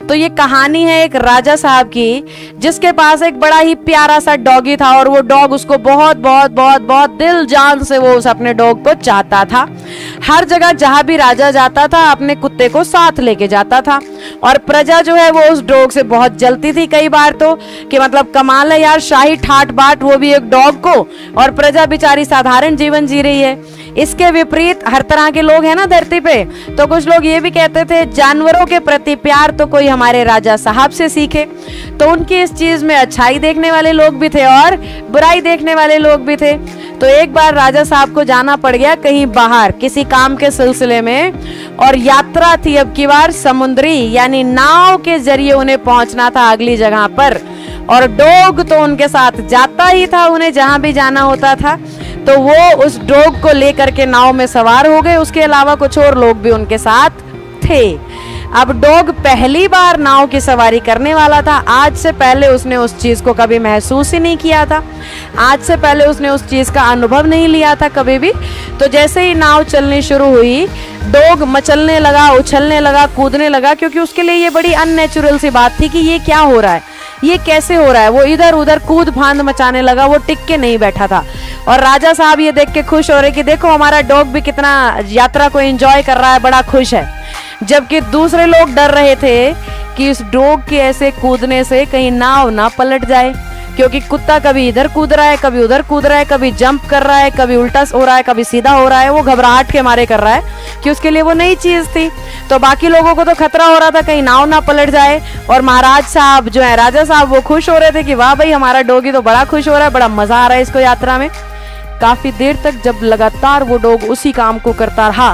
तो ये कहानी है एक राजा साहब की, जिसके पास एक बड़ा ही प्यारा सा डॉगी था और वो डॉग उसको बहुत बहुत बहुत बहुत दिल जान से वो उस अपने डॉग को चाहता था। हर जगह जहां भी राजा जाता था अपने कुत्ते को साथ लेके जाता था और प्रजा जो है वो उस डॉग से बहुत जलती थी कई बार तो, कि मतलब कमाल है यार, शाही ठाट बाट वो भी एक डॉग को, और प्रजा बेचारी साधारण जीवन जी रही है। इसके विपरीत हर तरह के लोग हैं ना धरती पे, तो कुछ लोग ये भी कहते थे जानवरों के प्रति प्यार तो कोई हमारे राजा साहब से सीखे। तो उनकी इस चीज में अच्छाई देखने वाले लोग भी थे और बुराई देखने वाले लोग भी थे। तो एक बार राजा साहब को जाना पड़ गया कहीं बाहर किसी काम के सिलसिले में, और यात्रा थी अब की बार समुद्री, यानी नाव के जरिए उन्हें पहुंचना था अगली जगह पर। और डॉग तो उनके साथ जाता ही था, उन्हें जहां भी जाना होता था तो वो उस डॉग को लेकर के नाव में सवार हो गए। उसके अलावा कुछ और लोग भी उनके साथ थे। अब डॉग पहली बार नाव की सवारी करने वाला था। आज से पहले उसने उस चीज को कभी महसूस ही नहीं किया था, आज से पहले उसने उस चीज का अनुभव नहीं लिया था कभी भी। तो जैसे ही नाव चलनी शुरू हुई, डॉग मचलने लगा, उछलने लगा, कूदने लगा, क्योंकि उसके लिए ये बड़ी अननेचुरल सी बात थी कि ये क्या हो रहा है, ये कैसे हो रहा है। वो इधर उधर कूद फांद मचाने लगा, वो टिक के नहीं बैठा था। और राजा साहब ये देख के खुश हो रहे कि देखो हमारा डॉग भी कितना यात्रा को एंजॉय कर रहा है, बड़ा खुश है। जबकि दूसरे लोग डर रहे थे कि इस डॉग के ऐसे कूदने से कहीं नाव ना पलट जाए, क्योंकि कुत्ता कभी इधर कूद रहा है, कभी उधर कूद रहा है, कभी जंप कर रहा है, कभी उल्टा हो रहा है, कभी सीधा हो रहा है। वो घबराहट के मारे कर रहा है कि उसके लिए वो नई चीज थी। तो बाकी लोगों को तो खतरा हो रहा था कहीं नाव ना पलट जाए, और महाराज साहब जो है राजा साहब वो खुश हो रहे थे कि वाह भाई हमारा डॉगी तो बड़ा खुश हो रहा है, बड़ा मजा आ रहा है इसको यात्रा में। काफी देर तक जब लगातार वो डॉग उसी काम को करता रहा,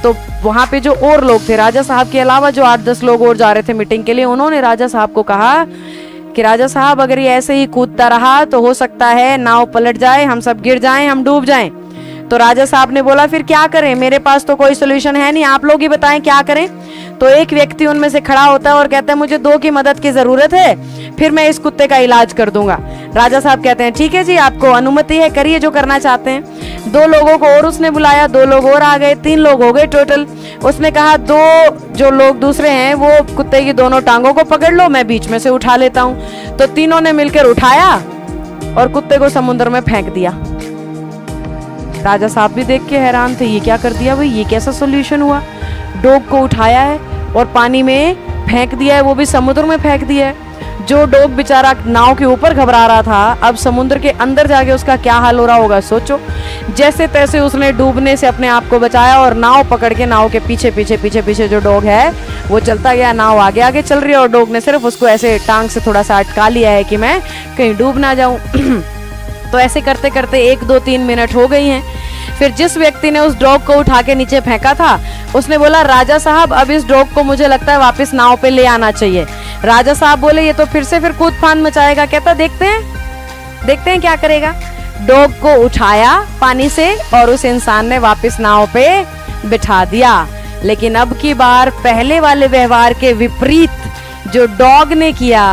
तो वहां पे जो और लोग थे राजा साहब के अलावा, जो 8-10 लोग और जा रहे थे मीटिंग के लिए, उन्होंने राजा साहब को कहा कि राजा साहब अगर ये ऐसे ही कूदता रहा तो हो सकता है नाव पलट जाए, हम सब गिर जाएं, हम डूब जाएं। तो राजा साहब ने बोला फिर क्या करें, मेरे पास तो कोई सोल्यूशन है नहीं, आप लोग ही बताएं क्या करें। तो एक व्यक्ति उनमें से खड़ा होता है और कहता है मुझे 2 की मदद की जरूरत है, फिर मैं इस कुत्ते का इलाज कर दूंगा। राजा साहब कहते हैं ठीक है जी, आपको अनुमति है, करिए जो करना चाहते हैं। 2 लोगों को और उसने बुलाया, 2 लोग और आ गए, 3 लोग हो गए टोटल। उसने कहा 2 जो लोग दूसरे हैं वो कुत्ते की दोनों टांगों को पकड़ लो, मैं बीच में से उठा लेता हूँ। तो तीनों ने मिलकर उठाया और कुत्ते को समुद्र में फेंक दिया। राजा साहब भी देख के हैरान थे, ये क्या कर दिया भाई, ये कैसा सोल्यूशन हुआ। डॉग को उठाया है और पानी में फेंक दिया है, वो भी समुद्र में फेंक दिया है। जो डॉग बेचारा नाव के ऊपर घबरा रहा था, अब समुद्र के अंदर जाके उसका क्या हाल हो रहा होगा सोचो। जैसे तैसे उसने डूबने से अपने आप को बचाया और नाव पकड़ के नाव के पीछे पीछे पीछे पीछे जो डॉग है वो चलता गया। नाव आगे आगे चल रही है और डॉग ने सिर्फ उसको ऐसे टांग से थोड़ा सा अटका लिया है कि मैं कहीं डूब ना जाऊं। तो ऐसे करते करते 1, 2, 3 मिनट हो गई हैं। फिर जिस व्यक्ति ने उस डॉग को उठा के नीचे फेंका था उसने बोला राजा साहब अब इस डॉग को मुझे लगता है वापस नाव पे ले आना चाहिए। राजा साहब बोले ये तो फिर कूद फांद मचाएगा। कहता देखते हैं क्या करेगा। डॉग को उठाया पानी से और उस इंसान ने वापस नाव पे बिठा दिया। लेकिन अब की बार पहले वाले व्यवहार के विपरीत जो डॉग ने किया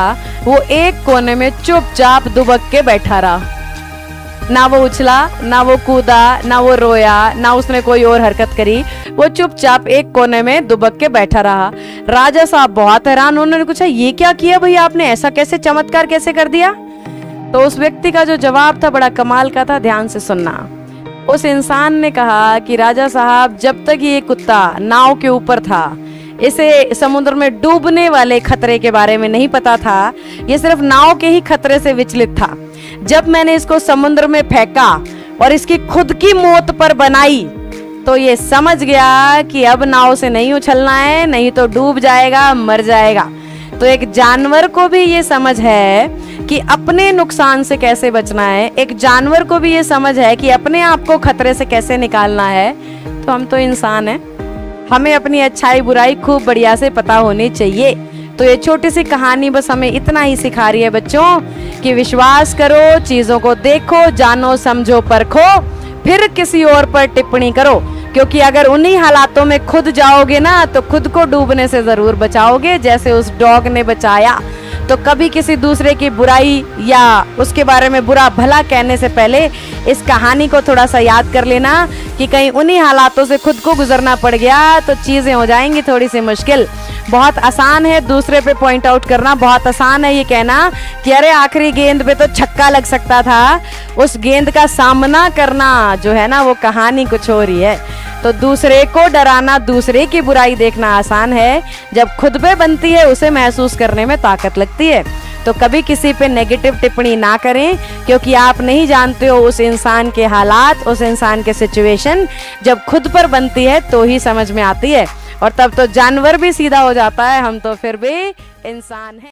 वो एक कोने में चुपचाप दुबक के बैठा रहा। ना वो उछला, ना वो कूदा, ना वो रोया, ना उसने कोई और हरकत करी, वो चुपचाप एक कोने में दुबक के बैठा रहा। राजा साहब बहुत हैरान, उन्होंने पूछा ये क्या किया भैया आपने, ऐसा कैसे चमत्कार कैसे कर दिया। तो उस व्यक्ति का जो जवाब था बड़ा कमाल का था, ध्यान से सुनना। उस इंसान ने कहा कि राजा साहब जब तक ये कुत्ता नाव के ऊपर था इसे समुद्र में डूबने वाले खतरे के बारे में नहीं पता था, ये सिर्फ नाव के ही खतरे से विचलित था। जब मैंने इसको समुद्र में फेंका और इसकी खुद की मौत पर बनाई तो ये समझ गया कि अब नाव से नहीं उछलना है, नहीं तो डूब जाएगा, मर जाएगा। तो एक जानवर को भी ये समझ है कि अपने नुकसान से कैसे बचना है, एक जानवर को भी ये समझ है कि अपने आप को खतरे से कैसे निकालना है। तो हम तो इंसान हैं, हमें अपनी अच्छाई बुराई खूब बढ़िया से पता होनी चाहिए। तो ये छोटी सी कहानी बस हमें इतना ही सिखा रही है बच्चों कि विश्वास करो, चीजों को देखो, जानो, समझो, परखो, फिर किसी और पर टिप्पणी करो। क्योंकि अगर उन्हीं हालातों में खुद जाओगे ना तो खुद को डूबने से जरूर बचाओगे, जैसे उस डॉग ने बचाया। तो कभी किसी दूसरे की बुराई या उसके बारे में बुरा भला कहने से पहले इस कहानी को थोड़ा सा याद कर लेना कि कहीं उन्हीं हालातों से खुद को गुजरना पड़ गया तो चीजें हो जाएंगी थोड़ी सी मुश्किल। बहुत आसान है दूसरे पे पॉइंट आउट करना, बहुत आसान है ये कहना कि अरे आखिरी गेंद पे तो छक्का लग सकता था। उस गेंद का सामना करना जो है ना वो कहानी कुछ और ही है। तो दूसरे को डराना, दूसरे की बुराई देखना आसान है, जब खुद पे बनती है उसे महसूस करने में ताकत लगती है। तो कभी किसी पे नेगेटिव टिप्पणी ना करें, क्योंकि आप नहीं जानते हो उस इंसान के हालात, उस इंसान के सिचुएशन। जब खुद पर बनती है तो ही समझ में आती है, और तब तो जानवर भी सीधा हो जाता है, हम तो फिर भी इंसान हैं।